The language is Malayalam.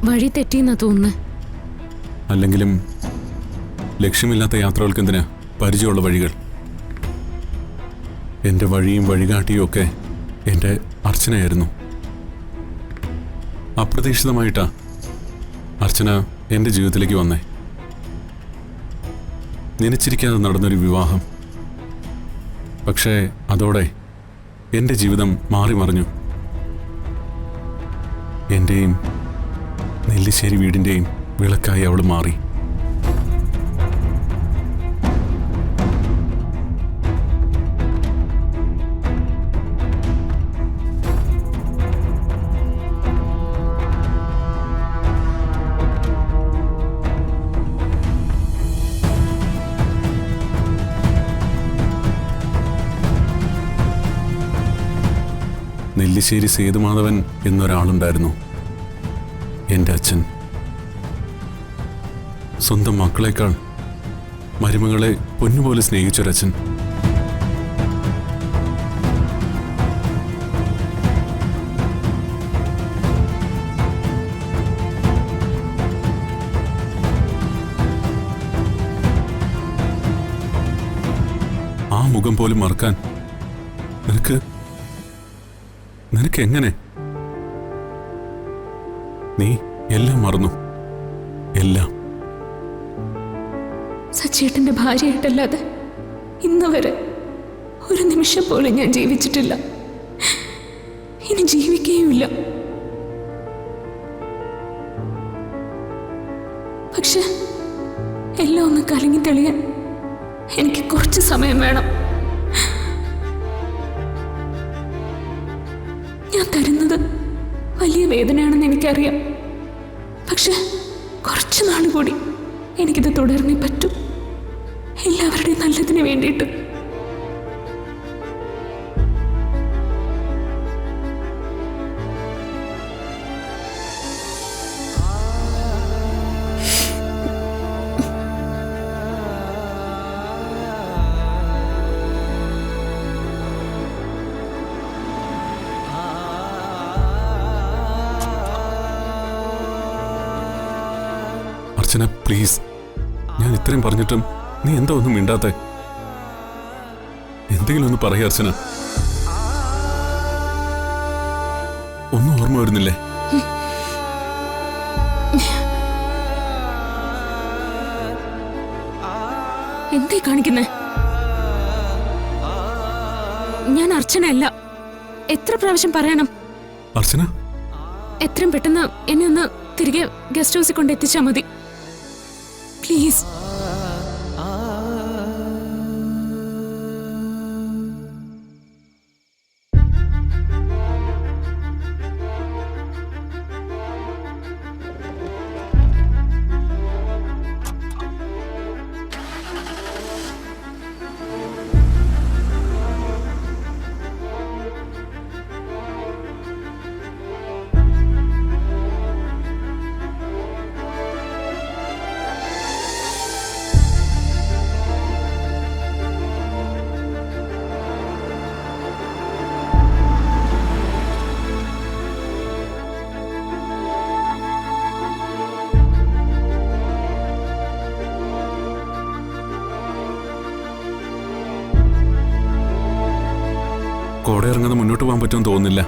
വഴി തെറ്റിയെന്നാ തോന്നുന്നത്. അല്ലെങ്കിലും ലക്ഷ്യമില്ലാത്ത യാത്രകൾക്ക് എന്തിനാ പരിചയമുള്ള വഴികൾ? എൻ്റെ വഴിയും വഴികാട്ടിയും ഒക്കെ എൻ്റെ അർച്ചനയായിരുന്നു. അപ്രതീക്ഷിതമായിട്ടാ അർച്ചന എൻ്റെ ജീവിതത്തിലേക്ക് വന്നേ. നനച്ചിരിക്കാതെ നടന്നൊരു വിവാഹം. പക്ഷേ അതോടെ എൻ്റെ ജീവിതം മാറി മറിഞ്ഞു. എൻ്റെയും നെല്ലിശ്ശേരി വീടിൻ്റെയും വിളക്കായി അവൾ മാറി. നെല്ലിശ്ശേരി സേതുമാധവൻ എന്നൊരാളുണ്ടായിരുന്നു, എൻ്റെ അച്ഛൻ. സ്വന്തം മക്കളെക്കാൾ മരുമകളെ പൊന്നുപോലെ സ്നേഹിച്ചൊരച്ഛൻ. ആ മുഖം പോലും മറക്കാൻ നിനക്ക് എങ്ങനെ? നീ എല്ലാം മറന്നു, എല്ലാം. സച്ചേട്ടന്റെ ഭാര്യയായിട്ടല്ലാതെ ഇന്ന് വരെ ഒരു നിമിഷം പോലും ഞാൻ ജീവിച്ചിട്ടില്ല, ഇനി ജീവിക്കുകയുമില്ല. പക്ഷെ എല്ലാം ഒന്ന് കലങ്ങി തെളിയാൻ എനിക്ക് കുറച്ച് സമയം വേണം. ഞാൻ തരുന്നത് വലിയ വേദനയാണെന്ന് എനിക്കറിയാം. പക്ഷെ കുറച്ചു നാൾ കൂടി എനിക്കിത് തുടർന്നേ പറ്റൂ, എല്ലാവരുടെയും നല്ലതിന് വേണ്ടിയിട്ട്. അർച്ചന, പ്ലീസ്, ഞാൻ ഇത്രയും പറഞ്ഞിട്ടും നീ എന്താ ഒന്നും മിണ്ടാത്തെ? എന്തെങ്കിലും ഒന്ന് പറയ അർച്ചന. ഒന്നും ഓർമ്മ വരുന്നില്ലേ? എന്തേ കാണിക്കുന്നേ? ഞാൻ അർച്ചനയല്ല. എത്ര പ്രാവശ്യം പറയണം? അർച്ചന, എത്രയും പെട്ടെന്ന് എന്നെ ഒന്ന് തിരികെ ഗസ്റ്റ് ഹൗസിൽ കൊണ്ട് എത്തിച്ചാൽ മതി, പ്ലീസ്. കോട ഇറങ്ങാതെ മുന്നോട്ട് പോകാൻ പറ്റുമെന്ന് തോന്നുന്നില്ല.